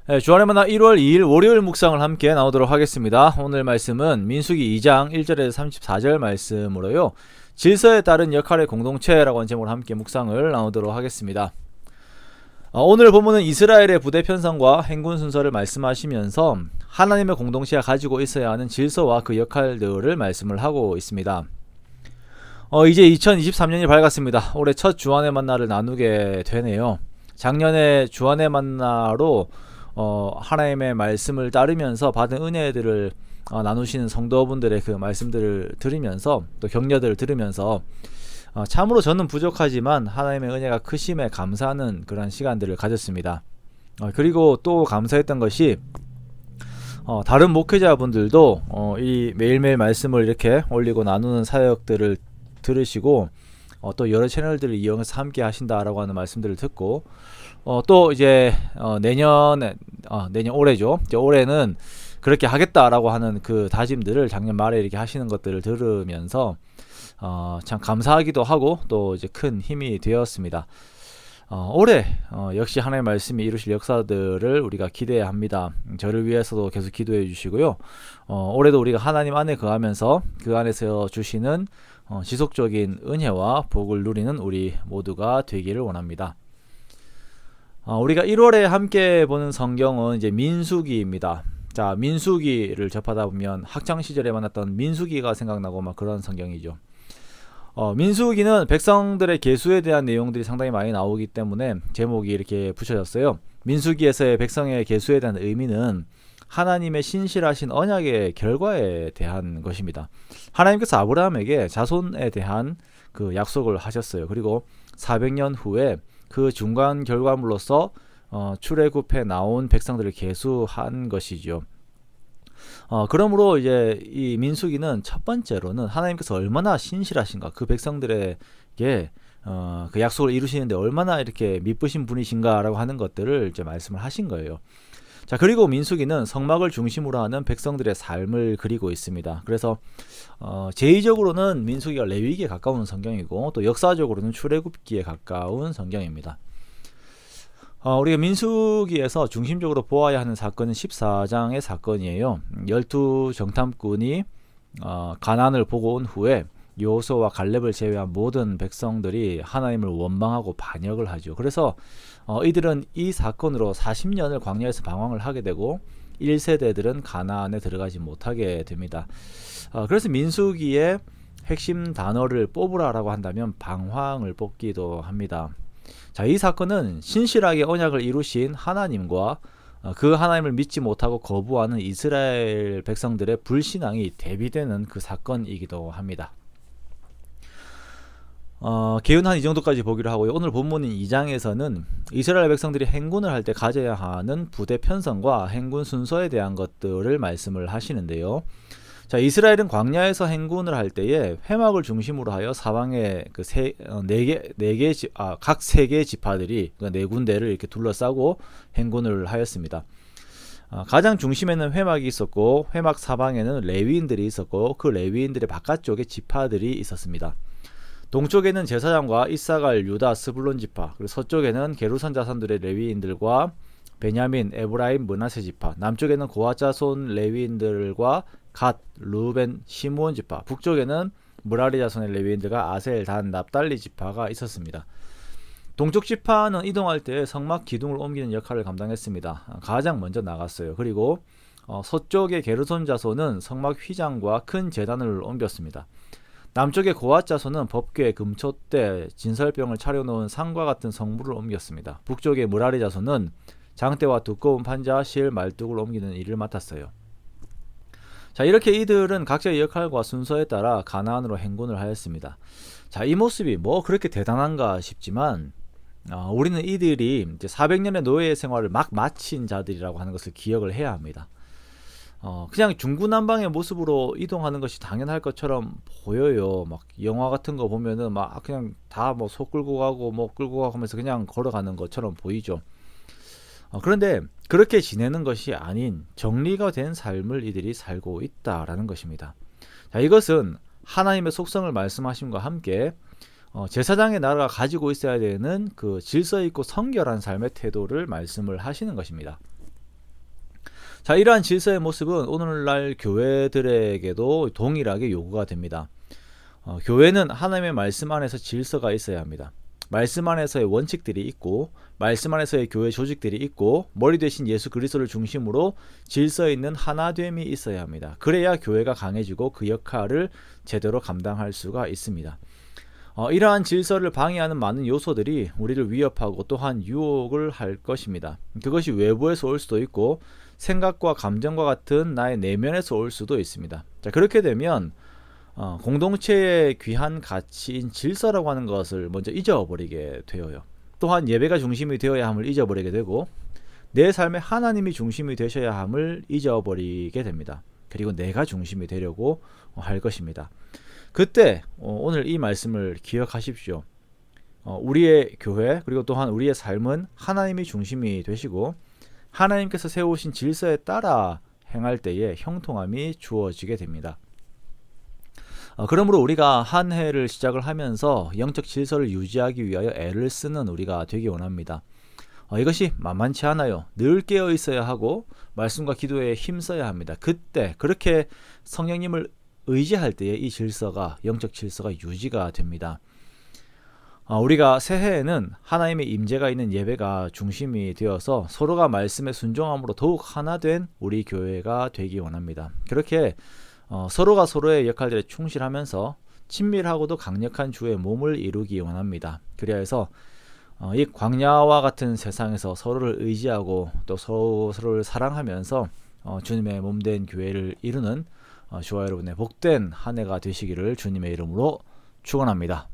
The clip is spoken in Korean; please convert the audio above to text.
네, 주안의 만나 1월 2일 월요일 묵상을 함께 나오도록 하겠습니다. 오늘 말씀은 민수기 2장 1절에서 34절 말씀으로요. 질서에 따른 역할의 공동체라고 하는 제목으로 함께 묵상을 나오도록 하겠습니다. 오늘 본문은 이스라엘의 부대 편성과 행군 순서를 말씀하시면서 하나님의 공동체가 가지고 있어야 하는 질서와 그 역할들을 말씀을 하고 있습니다. 이제 2023년이 밝았습니다. 올해 첫 주안의 만나를 나누게 되네요. 작년에 주안의 만나로 하나님의 말씀을 따르면서 받은 은혜들을 나누시는 성도분들의 그 말씀들을 들으면서 또 격려들을 들으면서 참으로 저는 부족하지만 하나님의 은혜가 크심에 감사하는 그런 시간들을 가졌습니다. 그리고 또 감사했던 것이 다른 목회자분들도 이 매일매일 말씀을 이렇게 올리고 나누는 사역들을 들으시고 또 여러 채널들을 이용해서 함께 하신다라고 하는 말씀들을 듣고 또 이제 내년 올해죠. 이제 올해는 그렇게 하겠다라고 하는 그 다짐들을 작년 말에 이렇게 하시는 것들을 들으면서 참 감사하기도 하고 또 이제 큰 힘이 되었습니다. 올해 역시 하나님의 말씀이 이루실 역사들을 우리가 기대해야 합니다. 저를 위해서도 계속 기도해 주시고요. 올해도 우리가 하나님 안에 거하면서 그 안에서 주시는 지속적인 은혜와 복을 누리는 우리 모두가 되기를 원합니다. 우리가 1월에 함께 보는 성경은 이제 민수기입니다. 자, 민수기를 접하다 보면 학창 시절에 만났던 민수기가 생각나고 막 그런 성경이죠. 민수기는 백성들의 계수에 대한 내용들이 상당히 많이 나오기 때문에 제목이 이렇게 붙여졌어요. 민수기에서의 백성의 계수에 대한 의미는 하나님의 신실하신 언약의 결과에 대한 것입니다. 하나님께서 아브라함에게 자손에 대한 그 약속을 하셨어요. 그리고 400년 후에 그 중간 결과물로서 출애굽해 나온 백성들을 계수한 것이죠. 그러므로 이제 이 민수기는 첫 번째로는 하나님께서 얼마나 신실하신가, 그 백성들에게 그 약속을 이루시는데 얼마나 이렇게 미쁘신 분이신가라고 하는 것들을 이제 말씀을 하신 거예요. 자, 그리고 민수기는 성막을 중심으로 하는 백성들의 삶을 그리고 있습니다. 그래서 제의적으로는 민수기가 레위기에 가까운 성경이고 또 역사적으로는 출애굽기에 가까운 성경입니다. 우리가 민수기에서 중심적으로 보아야 하는 사건은 14장의 사건이에요. 12 정탐꾼이 가나안을 보고 온 후에 여호수아와 갈렙을 제외한 모든 백성들이 하나님을 원망하고 반역을 하죠. 그래서 이들은 이 사건으로 40년을 광야에서 방황을 하게 되고 1세대들은 가나안에 들어가지 못하게 됩니다. 그래서 민수기의 핵심 단어를 뽑으라라고 한다면 방황을 뽑기도 합니다. 자, 이 사건은 신실하게 언약을 이루신 하나님과 그 하나님을 믿지 못하고 거부하는 이스라엘 백성들의 불신앙이 대비되는 그 사건이기도 합니다. 개요는 한 이 정도까지 보기로 하고요. 오늘 본문인 2장에서는 이스라엘 백성들이 행군을 할 때 가져야 하는 부대 편성과 행군 순서에 대한 것들을 말씀을 하시는데요. 자, 이스라엘은 광야에서 행군을 할 때에 회막을 중심으로 하여 사방에 그 각 세 개의 지파들이 그 네 군데를 이렇게 둘러싸고 행군을 하였습니다. 가장 중심에는 회막이 있었고 회막 사방에는 레위인들이 있었고 그 레위인들의 바깥쪽에 지파들이 있었습니다. 동쪽에는 제사장과 이사갈, 유다, 스불론 지파, 그리고 서쪽에는 게르손 자손들의 레위인들과 베냐민, 에브라임, 므낫세 지파, 남쪽에는 고핫 자손 레위인들과 갓, 루벤, 시므온 지파, 북쪽에는 므라리 자손의 레위인들과 아셀, 단, 납달리 지파가 있었습니다. 동쪽 지파는 이동할 때 성막 기둥을 옮기는 역할을 감당했습니다. 가장 먼저 나갔어요. 그리고 서쪽의 게르손 자손은 성막 휘장과 큰 제단을 옮겼습니다. 남쪽의 고핫 자손은 법궤, 금촛대, 진설병을 차려놓은 상과 같은 성물을 옮겼습니다. 북쪽의 므라리 자손은 장대와 두꺼운 판자, 실, 말뚝을 옮기는 일을 맡았어요. 자, 이렇게 이들은 각자의 역할과 순서에 따라 가나안으로 행군을 하였습니다. 자, 이 모습이 뭐 그렇게 대단한가 싶지만 우리는 이들이 이제 400년의 노예 생활을 막 마친 자들이라고 하는 것을 기억을 해야 합니다. 그냥 중구난방의 모습으로 이동하는 것이 당연할 것처럼 보여요. 막 영화 같은 거 보면은 막 그냥 다 뭐 소 끌고 가고 뭐 끌고 가고 하면서 그냥 걸어가는 것처럼 보이죠. 그런데 그렇게 지내는 것이 아닌 정리가 된 삶을 이들이 살고 있다라는 것입니다. 자, 이것은 하나님의 속성을 말씀하심과 함께 제사장의 나라가 가지고 있어야 되는 그 질서 있고 성결한 삶의 태도를 말씀을 하시는 것입니다. 자, 이러한 질서의 모습은 오늘날 교회들에게도 동일하게 요구가 됩니다. 교회는 하나님의 말씀 안에서 질서가 있어야 합니다. 말씀 안에서의 원칙들이 있고, 말씀 안에서의 교회 조직들이 있고, 머리 대신 예수 그리스도를 중심으로 질서 있는 하나됨이 있어야 합니다. 그래야 교회가 강해지고 그 역할을 제대로 감당할 수가 있습니다. 이러한 질서를 방해하는 많은 요소들이 우리를 위협하고 또한 유혹을 할 것입니다. 그것이 외부에서 올 수도 있고 생각과 감정과 같은 나의 내면에서 올 수도 있습니다. 자, 그렇게 되면 공동체의 귀한 가치인 질서라고 하는 것을 먼저 잊어버리게 되어요. 또한 예배가 중심이 되어야 함을 잊어버리게 되고 내 삶의 하나님이 중심이 되셔야 함을 잊어버리게 됩니다. 그리고 내가 중심이 되려고 할 것입니다. 그때 오늘 이 말씀을 기억하십시오. 우리의 교회 그리고 또한 우리의 삶은 하나님이 중심이 되시고 하나님께서 세우신 질서에 따라 행할 때에 형통함이 주어지게 됩니다. 그러므로 우리가 한 해를 시작을 하면서 영적 질서를 유지하기 위하여 애를 쓰는 우리가 되기 원합니다. 이것이 만만치 않아요. 늘 깨어 있어야 하고 말씀과 기도에 힘써야 합니다. 그때 그렇게 성령님을 의지할 때에 이 질서가, 영적 질서가 유지가 됩니다. 우리가 새해에는 하나님의 임재가 있는 예배가 중심이 되어서 서로가 말씀에 순종함으로 더욱 하나된 우리 교회가 되기 원합니다. 그렇게 서로가 서로의 역할들에 충실하면서 친밀하고도 강력한 주의 몸을 이루기 원합니다. 그래야 해서 이 광야와 같은 세상에서 서로를 의지하고 또 서로를 사랑하면서 주님의 몸된 교회를 이루는 저와 여러분의 복된 한 해가 되시기를 주님의 이름으로 축원합니다.